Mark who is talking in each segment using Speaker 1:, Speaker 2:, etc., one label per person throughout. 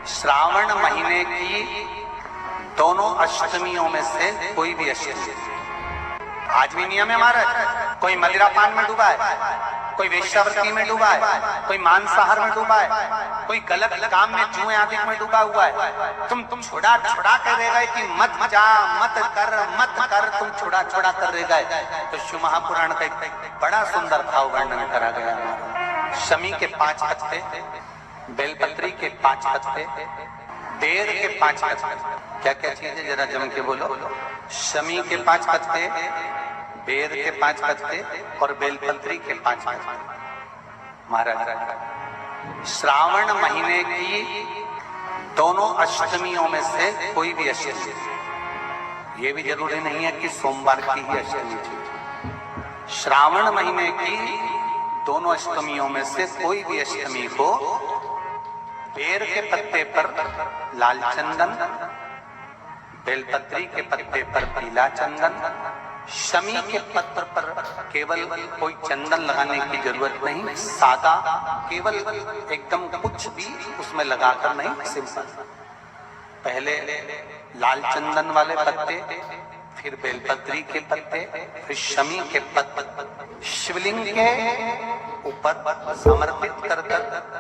Speaker 1: श्रावण महीने की दोनों अष्टमियों में से कोई भी अष्टमी, आज भी नियम है हमारा, कोई मदिरा पान में डूबा है, कोई वेश्यावृत्ति में डूबा है, कोई मांसाहार में डूबा है, कोई गलत काम में जुए आदि में डूबा हुआ है, तुम छुड़ा छुड़ा कर रह गए कि मत जा मत कर, तुम छुड़ा छुड़ा कर रह गए। तो शिव महापुराण का एक बड़ा सुंदर भाव वर्णन करा गया। शमी के 5 पत्ते, बेलपत्री के 5 पत्ते, बेर के 5 पत्ते, क्या क्या चीज है जरा जम के बोलो। शमी के 5 पत्ते, बेर के 5 पत्ते और बेलपत्री के 5 पत्ते। महाराज, श्रावण महीने की दोनों अष्टमियों में से कोई भी अष्टमी, ये भी जरूरी नहीं है कि सोमवार की ही अष्टमी थी। श्रावण महीने की दोनों अष्टमियों में से कोई भी अष्टमी को बेर के पत्ते पर लाल चंदन, बेलपत्री के पत्ते पर पीला चंदन, शमी के पत्र पर केवल कोई चंदन लगाने की जरूरत नहीं, सादा केवल एकदम कुछ भी उसमें लगाकर नहीं, सिंपल। पहले लाल चंदन वाले पत्ते, फिर बेलपत्री के पत्ते, फिर शमी के पत्ते शिवलिंग के ऊपर समर्पित कर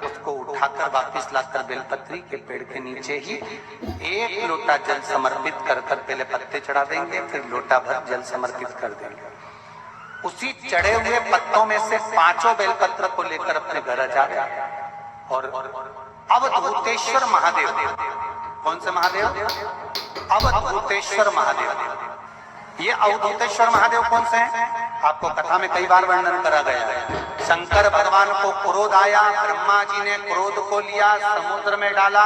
Speaker 1: उसको उठाकर वापस लाकर बेलपत्री के पेड़ के नीचे ही 1 लोटा जल समर्पित कर पहले पत्ते चढ़ा देंगे, फिर लोटा भर जल समर्पित कर देंगे। उसी चढ़े हुए पत्तों में से 5 बेलपत्र को लेकर अपने घर जा रहे हैं और अवधूतेश्वर महादेव, कौन से महादेव? अवधूतेश्वर महादेव। ये अवधूतेश्वर महादेव कौन से हैं? आपको कथा में कई बार वर्णन करा गया है। शंकर भगवान को क्रोध आया, ब्रह्मा जी ने क्रोध को लिया, समुद्र में डाला।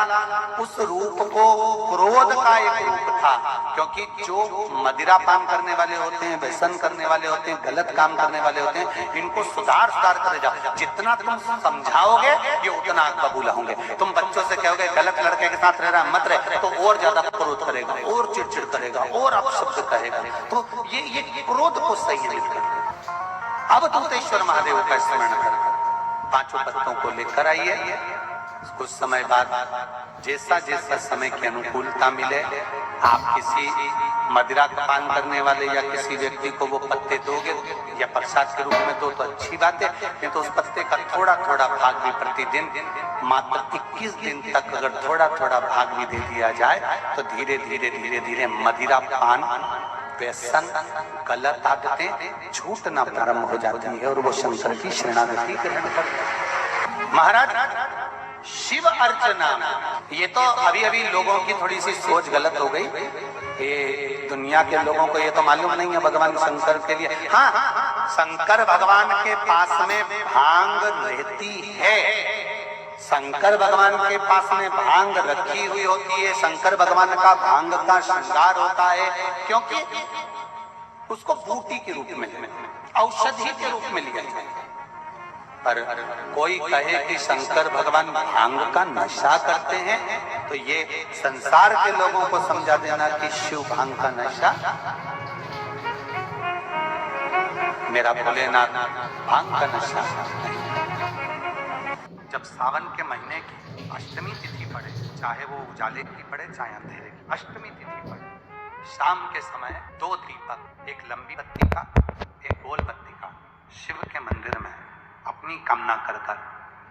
Speaker 1: उस रूप को क्रोध का एक रूप था, क्योंकि जो मदिरा पान करने वाले होते हैं, व्यसन करने वाले होते हैं, गलत काम करने वाले होते हैं, इनको सुधार करे जाओ। जितना तुम समझाओगे ये उतना आग बबूला होंगे। तुम बच्चों से कहोगे गलत लड़के के साथ रह रहा मत रहे, तो और ज्यादा क्रोध करेगा, और चिड़चिड़ करेगा, और अपशब्द कहेगा। तो ये क्रोध को संयमित कर। अवधूतेश्वर महादेव का स्मरण कर 5 पत्तों को लेकर आइए। कुछ समय बाद जैसा जैसा समय की अनुकूलता मिले, आप किसी मदिरा का पान करने वाले या किसी व्यक्ति को वो पत्ते दोगे या प्रसाद के रूप में दो तो अच्छी बात है, नहीं तो उस पत्ते का थोड़ा थोड़ा भाग भी प्रतिदिन मात्र 21 दिन तक अगर थोड़ा थोड़ा भाग भी दे दिया जाए तो धीरे धीरे धीरे धीरे मदिरा पान, व्यसन, गलत आदतें छूटना प्रारंभ हो जाती है और वो शंकर की शरणागति ग्रहण करते हैं। महाराज, शिव अर्चना, ये तो अभी अभी लोगों की थोड़ी सी सोच गलत हो गई। ये दुनिया के लोगों को ये तो मालूम नहीं है भगवान शंकर के लिए। हाँ, शंकर भगवान के पास में भांग रहती है, शंकर भगवान के पास में भांग रखी हुई होती है। शंकर भगवान का भांग का श्रृंगार होता है, क्योंकि उसको बूटी के रूप में, औषधि के रूप में लिया जाए। पर कोई कहे कि शंकर भगवान भांग का नशा करते हैं, तो ये संसार के लोगों को समझा देना कि शिव भांग का नशा, मेरा भोलेनाथ भांग का नशा नहीं। जब सावन के महीने की अष्टमी तिथि पड़े, चाहे वो उजाले की पड़े चाहे अंधेरे की, अष्टमी तिथि पड़े, शाम के समय 2 दीपक, एक लंबी बत्ती का, एक गोल बत्ती का, शिव के मंदिर में अपनी कामना कर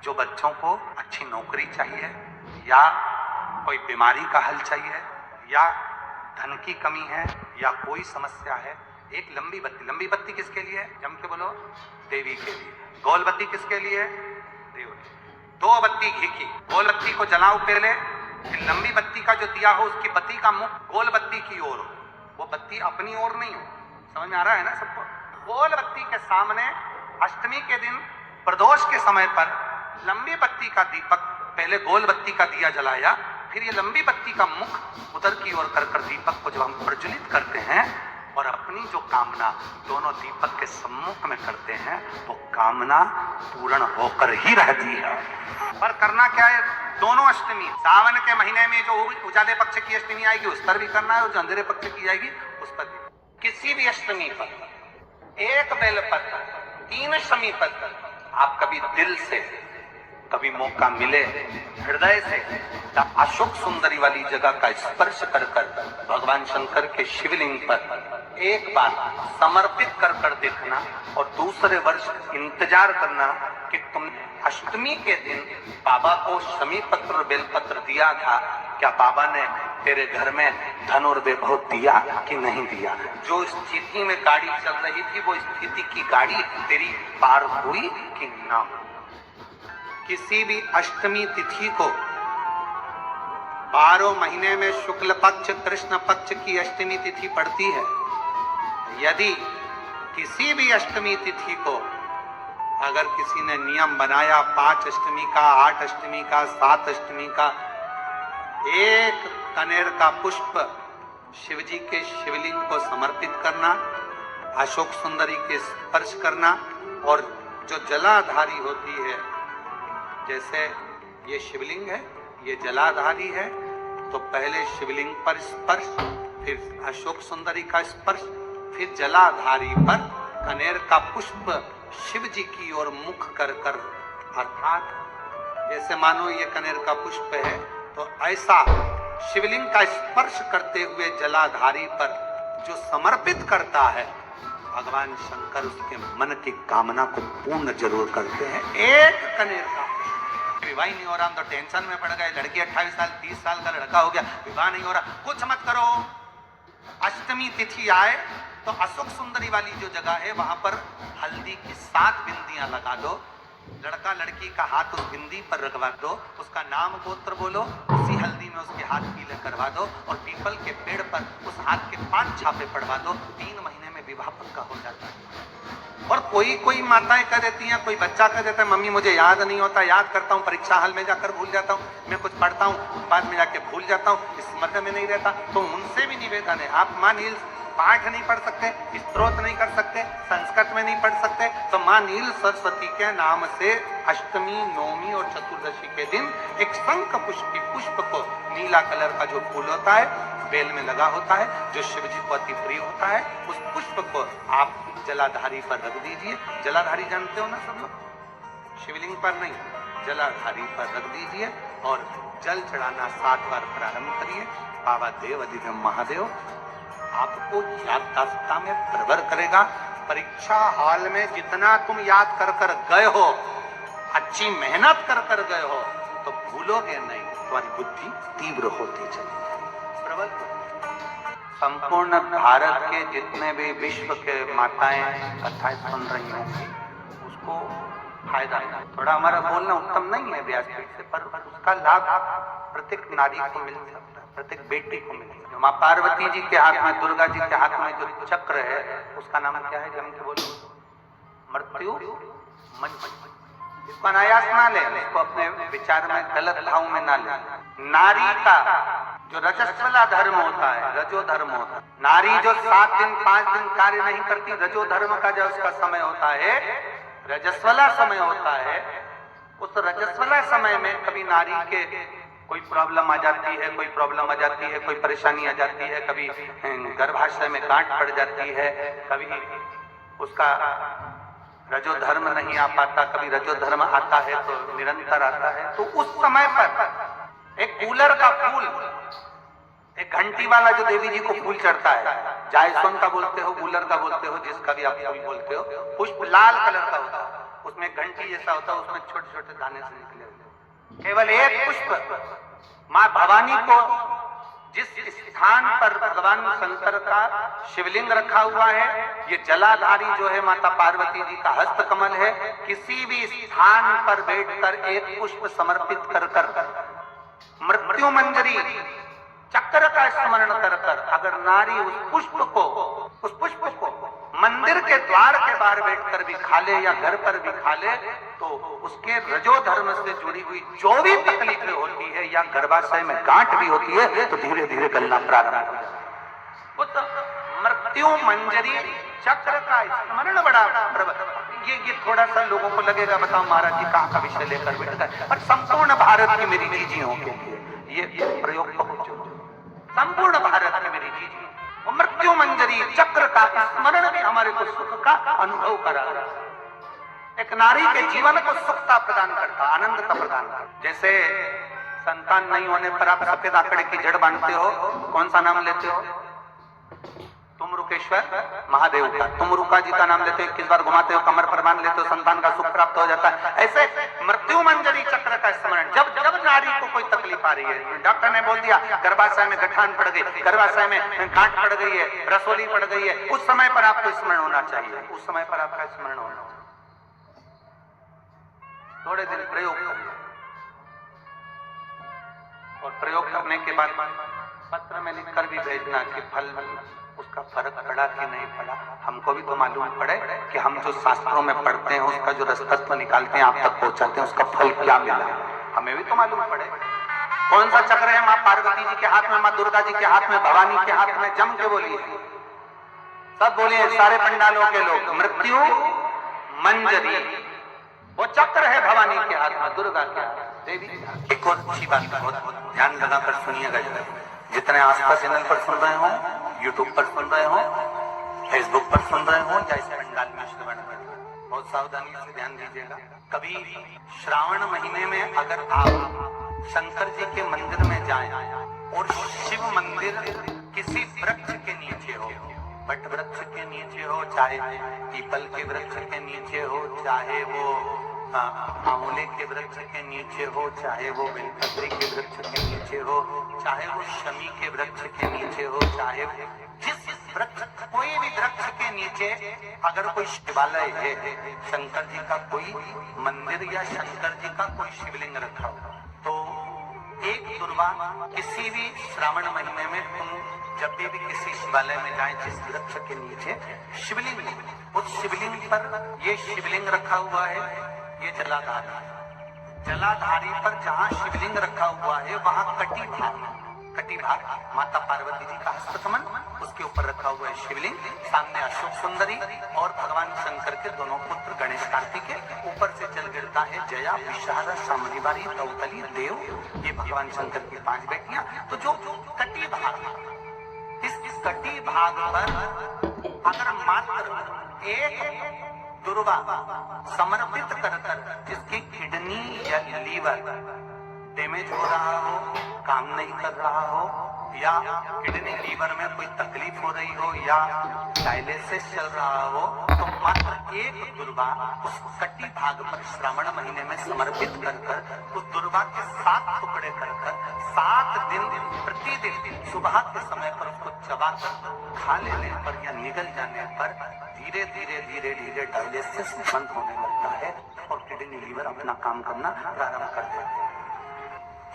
Speaker 1: जो बच्चों को अच्छी नौकरी चाहिए या कोई बीमारी का हल चाहिए या धन की कमी है या कोई समस्या है, एक लंबी बत्ती। लंबी बत्ती किसके लिए? जम के बोलो, देवी के लिए। गोल बत्ती किसके लिए? देव। 2 बत्ती घी की, गोल बत्ती को जलाओ पहले, फिर लंबी बत्ती का जो दिया हो उसकी बत्ती का मुख गोल बत्ती की ओर हो, वो बत्ती अपनी ओर नहीं हो। समझ में आ रहा है ना सबको? गोल बत्ती के सामने अष्टमी के दिन प्रदोष के समय पर लंबी बत्ती का दीपक, पहले गोल बत्ती का दिया जलाया, फिर ये लंबी बत्ती का मुख उधर की ओर कर दीपक को जब हम प्रज्वलित करते हैं और अपनी जो कामना दोनों दीपक के सम्मुख में करते हैं, तो कामना पूर्ण होकर ही रहती है। पर करना क्या है? दोनों अष्टमी, सावन के महीने में जो उजाले पक्ष की अष्टमी आएगी उस पर भी करना है, और जो अंधेरे पक्ष की आएगी उस पर भी। किसी भी अष्टमी पर 1 बेलपत्र, 3 शमी पत्र, आप कभी दिल से, कभी मौका मिले हृदय से अशोक सुंदरी वाली जगह का स्पर्श कर भगवान शंकर के शिवलिंग पर एक बार समर्पित कर देखना और दूसरे वर्ष इंतजार करना कि तुम अष्टमी के दिन बाबा को शमी पत्र और बेलपत्र दिया था, क्या बाबा ने तेरे घर में धन और वैभव दिया कि नहीं दिया। जो स्थिति में गाड़ी चल रही थी वो स्थिति की गाड़ी तेरी पार हुई कि ना। किसी भी अष्टमी तिथि को 12 महीने में शुक्ल पक्ष कृष्ण पक्ष की अष्टमी तिथि पड़ती है। यदि किसी भी अष्टमी तिथि को अगर किसी ने नियम बनाया 5 अष्टमी का, 8 अष्टमी का, 7 अष्टमी का, एक कनेर का पुष्प शिवजी के शिवलिंग को समर्पित करना, अशोक सुंदरी के स्पर्श करना, और जो जलाधारी होती है, जैसे ये शिवलिंग है, ये जलाधारी है, तो पहले शिवलिंग पर स्पर्श, फिर अशोक सुंदरी का स्पर्श, फिर जलाधारी पर कनेर का पुष्प शिव जी की ओर मुख कर अर्थात जैसे मानो ये कनेर का पुष्प है, तो ऐसा शिवलिंग का स्पर्श करते हुए जलाधारी पर जो समर्पित करता है, भगवान शंकर उसके मन की कामना को पूर्ण जरूर करते हैं। एक कनेर का विवाह नहीं हो रहा, हम तो टेंशन में पड़ गए, लड़की 28 साल 30 साल का लड़का हो गया, विवाह नहीं हो रहा, कुछ मत करो। अष्टमी तिथि आए तो अशोक सुंदरी वाली जो जगह है वहां पर हल्दी की 7 बिंदियां लगा दो, लड़का लड़की का हाथ उस बिंदी पर रखवा दो, उसका नाम गोत्र बोलो, उसी हल्दी में उसके हाथ पीले करवा दो और पीपल के पेड़ पर उस हाथ के 5 छापे पड़वा दो। 3 महीने में विवाह पक्का हो जाता है। और कोई माताएं कह देती हैं, कोई बच्चा कह देता है, मम्मी मुझे याद नहीं होता, याद करता हूँ परीक्षा हॉल में जाकर भूल जाता हूँ, मैं कुछ पढ़ता हूँ बाद में जाके भूल जाता हूँ, स्मरण में नहीं रहता। तो उनसे भी निवेदन है, आप माँ नील पाठ नहीं पढ़ सकते, स्तोत्र नहीं कर सकते, संस्कृत में नहीं पढ़ सकते, तो माँ नील सरस्वती के नाम से अष्टमी, नवमी और चतुर्दशी के दिन एक शंख पुष्प को, नीला कलर का जो फूल होता है, बेल में लगा होता है, जो शिव जी को अति प्रिय होता है, उस पुष्प को आप जलाधारी पर रख दीजिए। जलाधारी जानते हो ना सब लोग, शिवलिंग पर नहीं, जलाधारी पर रख दीजिए और जल चढ़ाना 7 बार प्रारंभ करिए। बाबा देव अधिदेव महादेव आपको याददाश्तता में प्रवर करेगा। परीक्षा हॉल में जितना तुम याद कर गए हो, अच्छी मेहनत कर गए हो, तो भूलोगे नहीं, तुम्हारी बुद्धि तीव्र होती चली प्रबल। संपूर्ण भारत के जितने भी विश्व के माताएं कथाएं सुन रही होंगी, उसको फायदा है। थोड़ा हमारा बोलना उत्तम नहीं है व्यासपीठ से, पर उसका लाभ प्रत्येक नारी को मिल सकता है, प्रत्येक बेटी को मिल सकता है। माँ पार्वती जी के हाथ में, दुर्गा जी के हाथ में जो चक्र है, उसका नाम क्या है? जम के बोलो, मृत्यु मंच। इसको अनायास ना ले, इसको अपने विचार में गलत भाव में ना ले। नारी का जो रजस्वला धर्म होता है, रजो धर्म होता है, नारी जो 7 दिन 5 दिन कार्य नहीं करती, रजो धर्म का जो उसका समय होता है, रजस्वला समय होता है, उस रजस्वला समय में कभी नारी के कोई प्रॉब्लम आ जाती है, कोई प्रॉब्लम आ जाती है, कोई परेशानी आ जाती है, कभी गर्भाशय में गांठ पड़ जाती है, कभी उसका रजो धर्म नहीं आ पाता, कभी रजो धर्म आता है तो निरंतर आता है। तो उस समय पर एक कूलर का फूल, एक घंटी वाला जो देवी जी को फूल चढ़ता है, जायसोन का बोलते हो, कूलर का बोलते हो, जिसका भी आप फूल बोलते हो, पुष्प लाल कलर का होता है, उसमें घंटी जैसा होता है, उसमें छोटे छोटे दाने से निकले होते। केवल एक पुष्प माँ भवानी को, जिस स्थान पर भगवान शंकर का शिवलिंग रखा हुआ है, ये जलाधारी जो है माता पार्वती जी का हस्त कमल है, किसी भी स्थान पर बैठकर एक पुष्प समर्पित कर मृत्यु मंजरी चक्र का स्मरण कर अगर नारी उस पुष्प को मंदिर के द्वार के बाहर बैठकर भी खा ले या घर पर भी खा ले, तो उसके रजो धर्म से जुड़ी हुई जो भी तकलीफें होती है या गर्भाशय में गांठ भी होती है, तो धीरे धीरे गलना प्रारंभ हो जाता है। उस मृत्यु मंजरी चक्र का स्मरण बड़ा ये थोड़ा सा लोगों को लगेगा, बताओ महाराज जी कहाँ का विषय लेकर बैठ गए, पर संपूर्ण भारत की मेरी जीजियों के लिए ये प्रयोग बहुत जरूरी। संपूर्ण भारत की मेरी जीजी मृत्यु मंजरी चक्र का स्मरण भी हमारे को सुख का अनुभव करा, एक नारी के जीवन को सुखता प्रदान करता, आनंदता प्रदान करता। जैसे संतान नहीं होने पर आप सफेद आंकड़े की जड़ बांधते हो, कौन सा नाम लेते हो? तुम रुकेश्वर महादेव का। तुम रुका जी का नाम लेते हो, 21 बार घुमाते हो, कमर पर बांध लेते हो, संतान का सुख प्राप्त हो जाता है। ऐसे मृत्यु मंजरी चक्र का स्मरण। जब जब नारी को कोई तकलीफ आ रही है, डॉक्टर ने बोल दिया गर्भाशय में गठान पड़ गई, गर्भाशय में गांठ पड़ गई है, रसोली पड़ गई है, उस समय पर आपको स्मरण होना चाहिए। उस समय पर आपका स्मरण होना चाहिए। थोड़े दिन प्रयोग करिए और प्रयोग करने के बाद पत्र में लिखकर भी भेजना कि फल उसका फर्क पड़ा कि नहीं पड़ा। हमको भी तो मालूम पड़े कि हम जो शास्त्रों में पढ़ते हैं उसका जो रसतत्व निकालते हैं, आप तक पहुंचाते हैं, उसका फल क्या मिला, हमें भी तो मालूम पड़े। कौन सा चक्र है माँ पार्वती जी के हाथ में, माँ दुर्गा जी के हाथ में, भवानी के हाथ में? जम के बोलिए, सब बोलिए, सारे पंडालों के लोग। मृत्यु मंजरी वो चक्र है भवानी के हाथ में, दुर्गा के हाथ में, देवी। एक और अच्छी बात बहुत ध्यान लगाकर सुनिएगा। जितने आस्था चैनल पर सुन रहे हो, यूट्यूब पर सुन रहे हो, फेसबुक पर सुन रहे हो, या इस पंडाल में श्रवण कर रहे हो, बहुत सावधानी से ध्यान दीजिएगा। कभी श्रावण महीने में अगर आप शंकर जी के मंदिर में जाएं और शिव मंदिर किसी वृक्ष के नीचे हो, बट वृक्ष के नीचे हो, चाहे पीपल के वृक्ष के नीचे हो, चाहे वो आंवले के वृक्ष के नीचे हो, चाहे वो बेलपत्री के वृक्ष के नीचे हो, चाहे वो शमी के वृक्ष के नीचे हो, चाहे जिस वृक्ष, कोई भी वृक्ष के नीचे अगर कोई शिवालय है, शंकर जी का कोई मंदिर या शंकर जी का कोई शिवलिंग रखा हो, तो एक दुर्वा किसी भी श्रावण महीने में तुम जब भी किसी शिवालय में जाए, जिस वृक्ष के नीचे शिवलिंग, उस शिवलिंग पर ये शिवलिंग रखा हुआ है, ये जलाधारी, जलाधारी पर जहाँ शिवलिंग रखा हुआ है वहाँ कटी भाग माता पार्वती जी का हस्तकमल, उसके ऊपर रखा हुआ है शिवलिंग, सामने अशोक सुंदरी और भगवान शंकर के दोनों पुत्र गणेश कार्तिकेय, ऊपर से जल गिरता है जया विशाला शामलीबारी दौतली देव, ये भगवान शंकर की 5 बेटियां। तो जो कटी भाग, इस कटी भाग पर अगर मात्र एक दुर्वा समर्पित कर जिसकी किडनी या लीवर डैमेज हो रहा हो, काम नहीं कर रहा हो, या किडनी लीवर में कोई तकलीफ हो रही हो, या डायलिसिस चल रहा हो, तो मात्र एक दुर्वा उस कटी भाग पर श्रावण महीने में समर्पित कर उस दुर्वा के 7 टुकड़े कर 7 दिन प्रतिदिन सुबह के समय पर उसको चबाकर खा लेने पर या निगल जाने पर धीरे धीरे डायलिसिस बंद होने लगता है और किडनी लीवर अपना काम करना प्रारंभ कर देते हैं।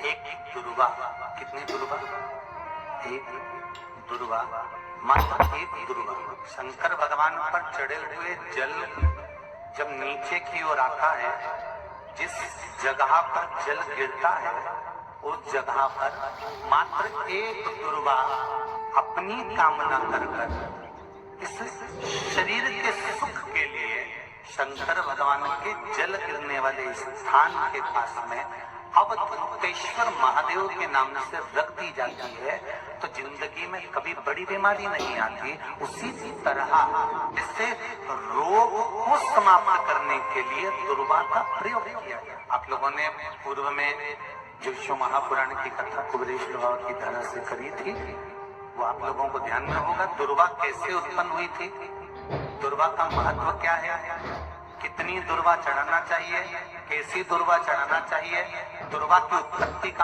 Speaker 1: एक दुर्वा, कितनी दुर्वा? एक दुर्वा, मात्र एक दुर्वा। शंकर भगवान पर चढ़े हुए जल जब नीचे की ओर आता है, जिस जगह पर जल गिरता है उस जगह पर मात्र एक दुर्वा अपनी कामना कर इस शरीर के सुख के लिए शंकर भगवान के जल गिरने वाले स्थान के पास में अवधूतेश्वर महादेव के नाम से रख दी जाती है, तो जिंदगी में कभी बड़ी बीमारी नहीं आती। उसी तरह इससे रोग को समाप्त करने के लिए दुर्वा का प्रयोग किया गया। आप लोगों ने पूर्व में जो शिव महापुराण की कथा कुबेरेश बाबा की तरह से करी थी, वो आप लोगों को ध्यान में होगा। दुर्वा कैसे उत्पन्न हुई थी, दुर्वा का महत्व क्या है, कितनी दुर्वा चढ़ाना चाहिए, कैसी दुर्वा चढ़ाना चाहिए, दुर्वा की उत्पत्ति का